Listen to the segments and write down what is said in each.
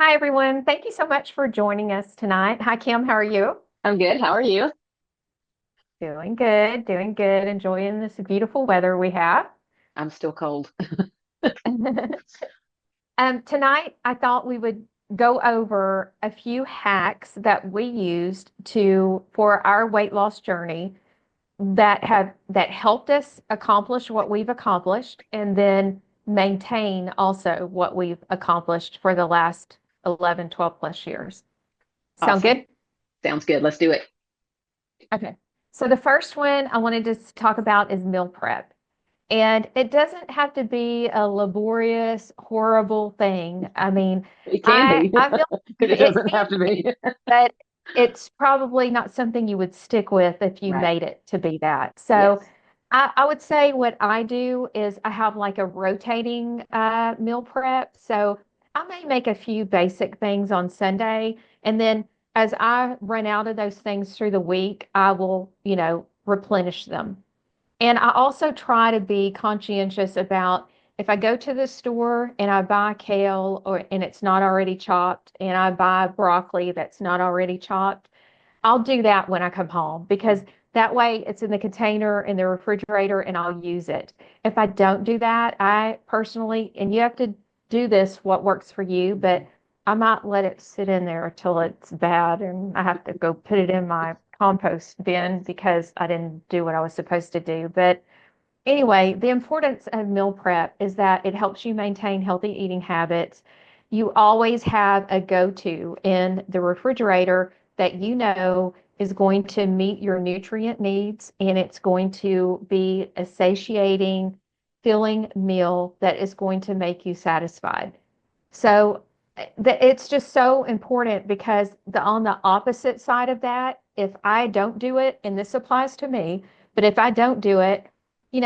Hi, everyone. Thank you so much for joining us tonight. Hi, Kim. How are you? I'm good. How are you? Doing good, doing good. Enjoying this beautiful weather we have. I'm still cold. Tonight, I thought we would go over a few hacks that we used for our weight loss journey that helped us accomplish what we've accomplished, and then maintain also what we've accomplished for the last 11, 12 plus years. Sound Awesome. good? Sounds good. Let's do it. Okay. So the first one I wanted to talk about is meal prep. And it doesn't have to be a laborious, horrible thing. I mean, It can I be, I feel but it it doesn't can have to be, be. but it's probably not something you would stick with if you Right. made it to be that. So Yes. I would say what I do is I have like a rotating meal prep. So I may make a few basic things on Sunday, and then as I run out of those things through the week, I will, replenish them. And I also try to be conscientious about if I go to the store and I buy kale and it's not already chopped, and I buy broccoli that's not already chopped, I'll do that when I come home because that way it's in the container in the refrigerator and I'll use it. If I don't do that, I personally, and you have to do this what works for you, but I might let it sit in there until it's bad and I have to go put it in my compost bin because I didn't do what I was supposed to do. But anyway, the importance of meal prep is that it helps you maintain healthy eating habits. You always have a go-to in the refrigerator that you know is going to meet your nutrient needs, and it's going to be a satiating, filling meal that is going to make you satisfied. So it's just so important because on the opposite side of that, if I don't do it, and this applies to me, but if I don't do it,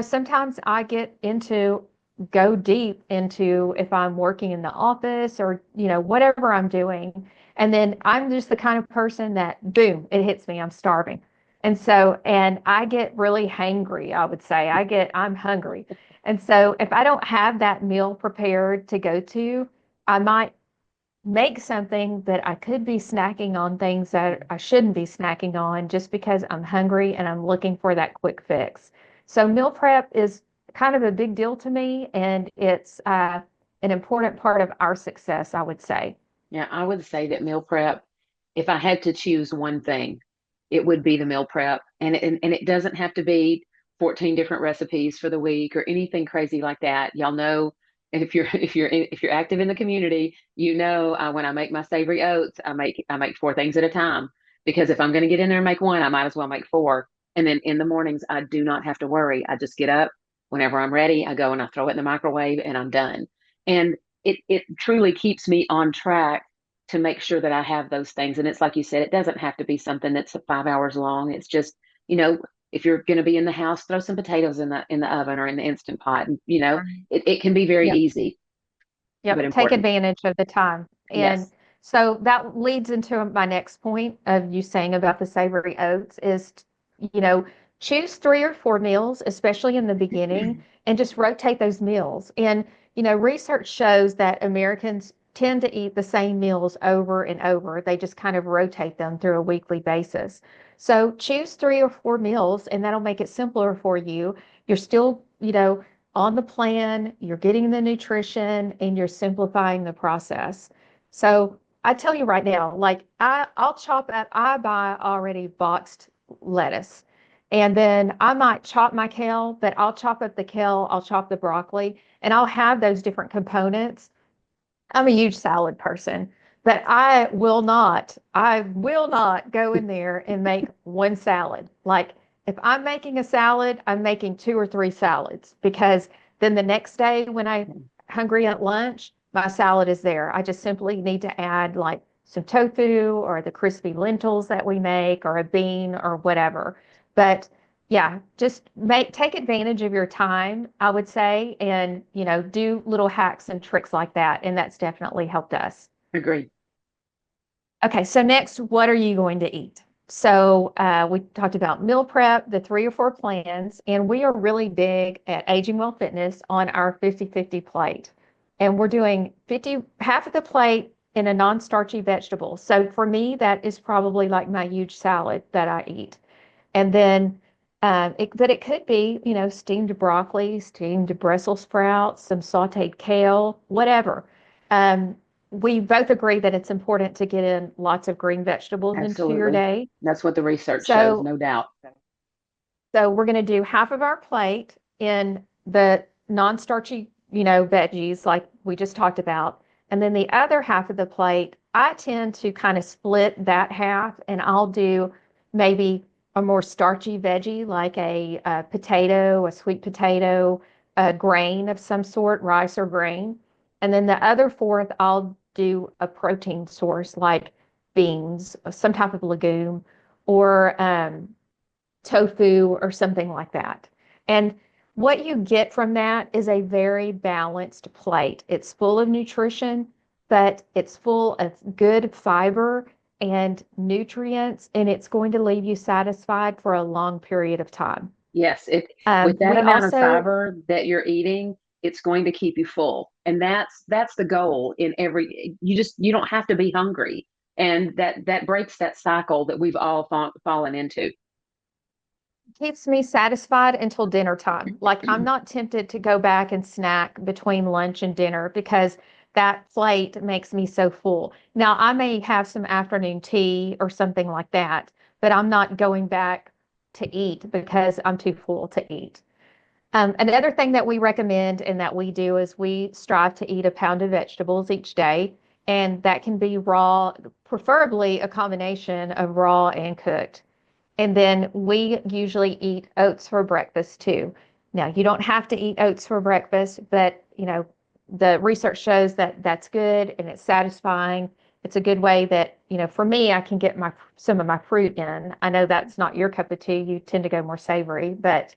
sometimes I get into go deep into if I'm working in the office or, whatever I'm doing. And then I'm just the kind of person that boom, it hits me, I'm starving. And I get really hangry, I would say. I'm hungry. And so if I don't have that meal prepared to go to, I might make something that I could be snacking on things that I shouldn't be snacking on just because I'm hungry and I'm looking for that quick fix. So meal prep is kind of a big deal to me, and it's an important part of our success, I would say. Yeah, I would say that meal prep, if I had to choose one thing, it would be the meal prep. And it doesn't have to be 14 different recipes for the week or anything crazy like that. Y'all know if you're active in the community, when I make my savory oats, I make four things at a time because if I'm going to get in there and make one, I might as well make four. And then in the mornings, I do not have to worry. I just get up whenever I'm ready. I go and I throw it in the microwave and I'm done. And it truly keeps me on track to make sure that I have those things. And it's like you said, it doesn't have to be something that's 5 hours long. It's just, you know, if you're going to be in the house, throw some potatoes in the oven or in the instant pot. And Right. it can be very Yep. easy but Yep. Take important. advantage of the time. And Yes. so that leads into my next point of you saying about the savory oats is, you know, choose 3 or 4 meals, especially in the beginning, and just rotate those meals. And, research shows that Americans tend to eat the same meals over and over. They just kind of rotate them through a weekly basis. So choose 3 or 4 meals, and that'll make it simpler for you. You're still, on the plan, you're getting the nutrition, and you're simplifying the process. So I tell you right now, like I'll chop up, I buy already boxed lettuce. And then I might chop my kale, but I'll chop up the kale, I'll chop the broccoli, and I'll have those different components. I'm a huge salad person, but I will not go in there and make one salad. Like if I'm making a salad, I'm making 2 or 3 salads because then the next day when I'm hungry at lunch, my salad is there. I just simply need to add like some tofu or the crispy lentils that we make or a bean or whatever. But yeah, just take advantage of your time, I would say, and do little hacks and tricks like that. And that's definitely helped us. Agree. Okay, so next, what are you going to eat? So we talked about meal prep, the 3 or 4 plans, and we are really big at Aging Well Fitness on our 50-50 plate. And we're doing 50, half of the plate in a non-starchy vegetable. So for me, that is probably like my huge salad that I eat. And then, but it could be, steamed broccoli, steamed Brussels sprouts, some sauteed kale, whatever. Um, we both agree that it's important to get in lots of green vegetables into your Absolutely. day. That's what the research shows, So no doubt. so we're going to do half of our plate in the non-starchy, veggies like we just talked about. And then the other half of the plate, I tend to kind of split that half and I'll do maybe a more starchy veggie like a potato, a sweet potato, a grain of some sort, rice or grain. And then the other fourth, I'll do a protein source like beans, some type of legume, or tofu or something like that. And what you get from that is a very balanced plate. It's full of nutrition, but it's full of good fiber and nutrients, and it's going to leave you satisfied for a long period of time. Yes, it with that We amount of also fiber that you're eating, it's going to keep you full. And that's the goal in every you don't have to be hungry. And that breaks that cycle that we've all fallen into. keeps me satisfied until dinner time. Like I'm not tempted to go back and snack between lunch and dinner because that plate makes me so full. Now, I may have some afternoon tea or something like that, but I'm not going back to eat because I'm too full to eat. Another thing that we recommend and that we do is we strive to eat a pound of vegetables each day, and that can be raw, preferably a combination of raw and cooked. And then we usually eat oats for breakfast too. Now, you don't have to eat oats for breakfast, but the research shows that that's good and it's satisfying. It's a good way that, for me, I can get my some of my fruit in. I know that's not your cup of tea. You tend to go more savory, but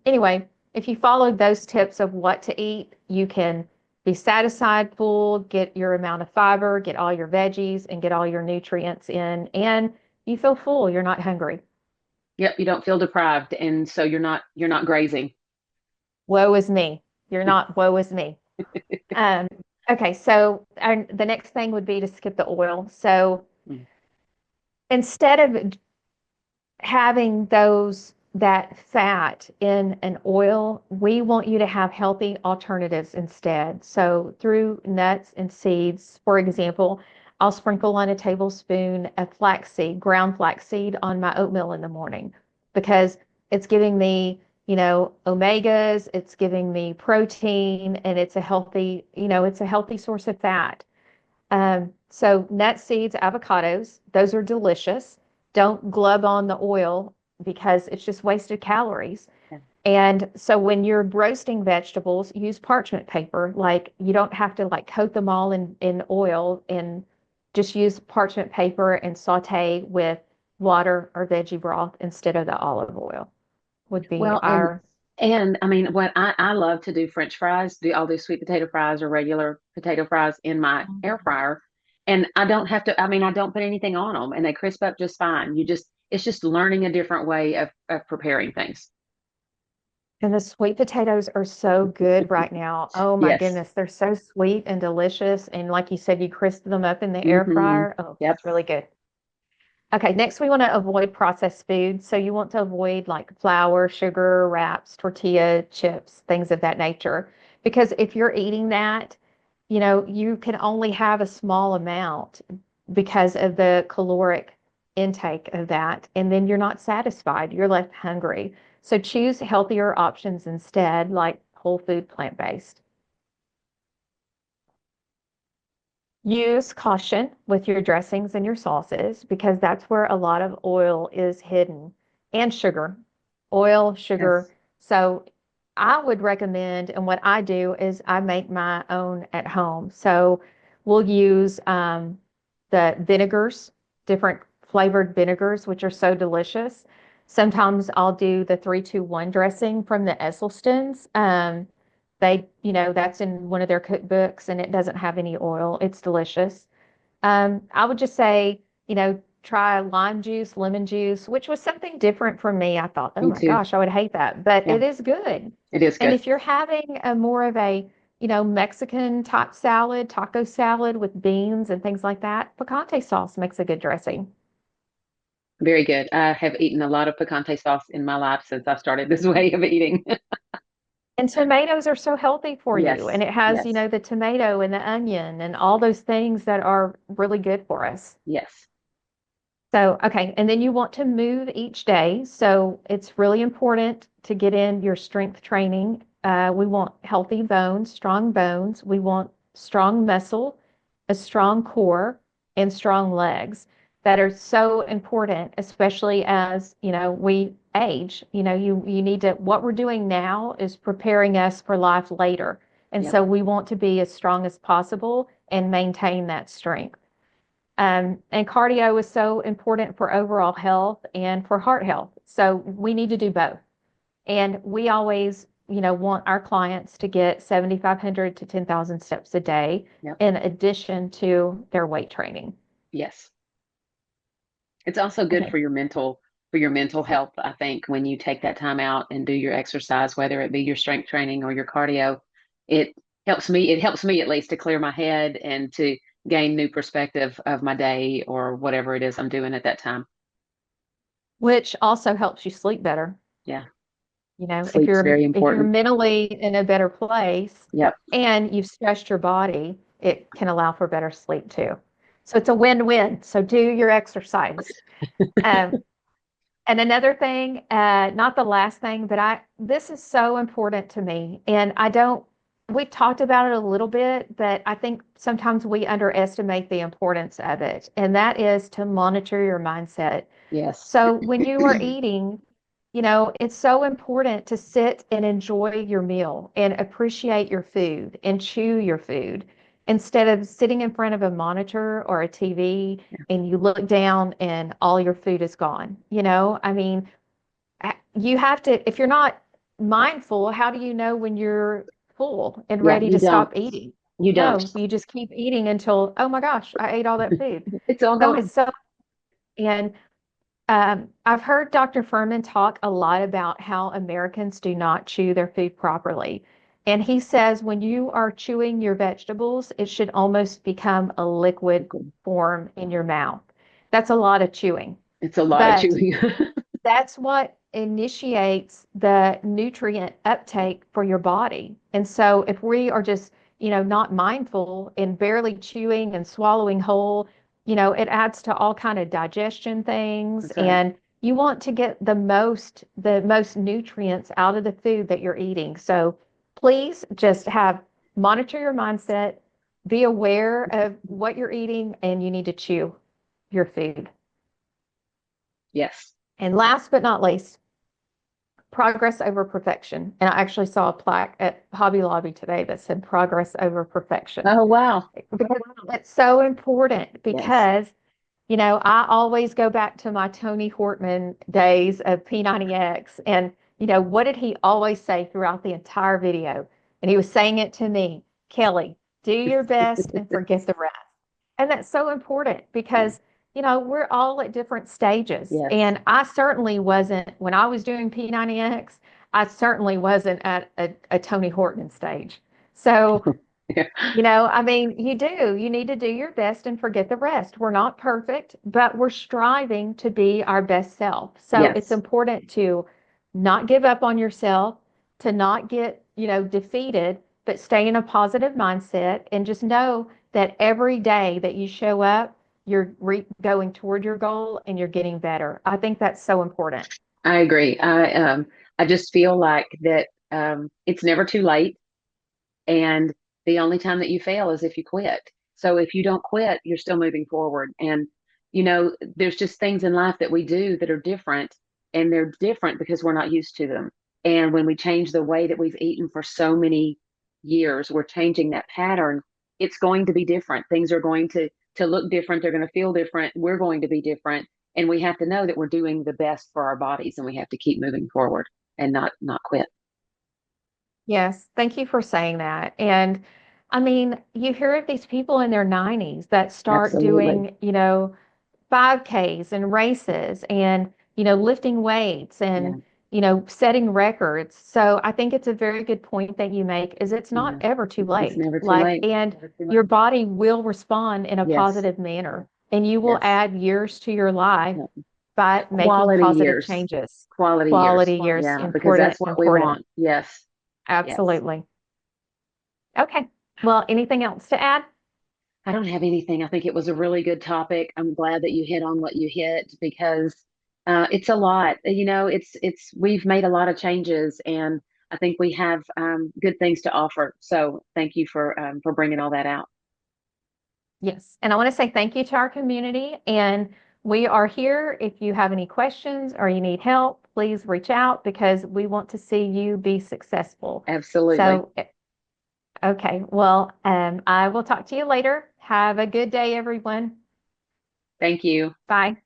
anyway, if you follow those tips of what to eat, you can be satisfied, full, get your amount of fiber, get all your veggies, and get all your nutrients in, and you feel full. You're not hungry. Yep, you don't feel deprived, and so you're not grazing. Woe is me. You're not, woe is me. Um, okay, so the next thing would be to skip the oil. So Mm. instead of having that fat in an oil, we want you to have healthy alternatives instead. So through nuts and seeds, for example, I'll sprinkle on a tablespoon of flaxseed, ground flaxseed on my oatmeal in the morning because it's giving me, omegas, it's giving me protein, and it's a healthy source of fat. So nut seeds, avocados, those are delicious. Don't glub on the oil because it's just wasted calories. Yeah. And so when you're roasting vegetables, use parchment paper. Like you don't have to like coat them all in oil and just use parchment paper and saute with water or veggie broth instead of the olive oil would be Well, our. and I mean, what I love to do French fries, do all these sweet potato fries or regular potato fries in my air fryer. And I don't have to, I mean, I don't put anything on them and they crisp up just fine. It's just learning a different way of preparing things. And the sweet potatoes are so good right now. Oh my Yes. goodness, they're so sweet and delicious. And like you said, you crisp them up in the air Hmm. fryer. Oh, Yep. it's really good. Okay, next we want to avoid processed foods. So you want to avoid like flour, sugar, wraps, tortilla chips, things of that nature. Because if you're eating that, you can only have a small amount because of the caloric intake of that. And then you're not satisfied. You're left hungry. So choose healthier options instead, like whole food, plant-based. Use caution with your dressings and your sauces because that's where a lot of oil is hidden and sugar, oil, sugar. Yes. So I would recommend, and what I do is I make my own at home. So we'll use the vinegars, different flavored vinegars, which are so delicious. Sometimes I'll do the 3-2-1 dressing from the Esselstyns. That's in one of their cookbooks and it doesn't have any oil. It's delicious. I would just say, try lime juice, lemon juice, which was something different from me. I thought, oh Me my too. gosh, I would hate that, but Yeah, it is good. it is And good. if you're having a more of a, Mexican type salad, taco salad with beans and things like that, picante sauce makes a good dressing. Very good. I have eaten a lot of picante sauce in my life since I started this way of eating. And tomatoes are so healthy for you. Yes, And it has, yes, the tomato and the onion and all those things that are really good for us. yes, So, okay. And then you want to move each day. So it's really important to get in your strength training. We want healthy bones, strong bones. We want strong muscle, a strong core, and strong legs that are so important, especially as, we age. You need to, what we're doing now is preparing us for life later. And yep, so we want to be as strong as possible and maintain that strength. And cardio is so important for overall health and for heart health. So we need to do both. And we always, want our clients to get 7,500 to 10,000 steps a day yep, in addition to their weight training. yes. It's also good Okay. for your mental health, I think, when you take that time out and do your exercise, whether it be your strength training or your cardio. It it helps me at least to clear my head and to gain new perspective of my day or whatever it is I'm doing at that time. Which also helps you sleep better. Yeah. If Sleep's you're very if you're important. mentally in a better place Yep. and you've stressed your body, it can allow for better sleep too. So it's a win-win. So do your exercise. Um, And another thing, not the last thing, but this is so important to me. And we talked about it a little bit, but I think sometimes we underestimate the importance of it. And that is to monitor your mindset. Yes. So when you are eating, it's so important to sit and enjoy your meal and appreciate your food and chew your food instead of sitting in front of a monitor or a TV and you look down and all your food is gone. I mean, you have to, if you're not mindful, how do you know when you're full and Yeah, ready you to don't. stop eating? You don't. No, you just keep eating until, oh my gosh, I ate all that food. It's all So gone. and I've heard Dr. Furman talk a lot about how Americans do not chew their food properly. And he says when you are chewing your vegetables, it should almost become a liquid form in your mouth. That's a lot of chewing. It's a lot of But chewing. that's what initiates the nutrient uptake for your body. And so if we are just, not mindful and barely chewing and swallowing whole, it adds to all kind of digestion things That's right. and you want to get the most nutrients out of the food that you're eating. So please just monitor your mindset, be aware of what you're eating and you need to chew your food. Yes. And last but not least, progress over perfection. And I actually saw a plaque at Hobby Lobby today that said progress over perfection. Oh, wow. Because it's so important Yes. because, I always go back to my Tony Hortman days of P90X. And, what did he always say throughout the entire video? And he was saying it to me, Kelly, do your best and forget the rest. And that's so important Yeah. because, we're all at different stages. Yes. And I certainly wasn't, when I was doing P90X, I certainly wasn't at a Tony Horton stage. So, Yeah. I mean, you need to do your best and forget the rest. We're not perfect, but we're striving to be our best self. So it's Yes. important to not give up on yourself, to not get, defeated, but stay in a positive mindset and just know that every day that you show up, you're going toward your goal and you're getting better. I think that's so important. I agree. I just feel like that it's never too late. And the only time that you fail is if you quit. So if you don't quit, you're still moving forward. And, there's just things in life that we do that are different, and they're different because we're not used to them. And when we change the way that we've eaten for so many years, we're changing that pattern. It's going to be different. Things are going to look different. They're going to feel different. We're going to be different. And we have to know that we're doing the best for our bodies, and we have to keep moving forward and not quit. Yes, thank you for saying that. And I mean, you hear of these people in their 90s that start Absolutely. doing, 5Ks and races and, lifting weights. Yeah. setting records. So I think it's a very good point that you make is it's not Yeah. ever too It's late. never too Like, late. and Never too your late. body will respond in a Yes. positive manner and you will Yes. add years to your life Yeah. by making Quality positive years. changes. Quality years. Quality years, Yeah, because important, that's what we important. want. Yes. Yes. Absolutely. Okay. Well, anything else to add? I don't have anything. I think it was a really good topic. I'm glad that you hit on what you hit because it's a lot. We've made a lot of changes, and I think we have good things to offer. So thank you for bringing all that out. Yes. And I want to say thank you to our community. And we are here. If you have any questions or you need help, please reach out because we want to see you be successful. Absolutely. So, okay. Well, I will talk to you later. Have a good day, everyone. Thank you. Bye.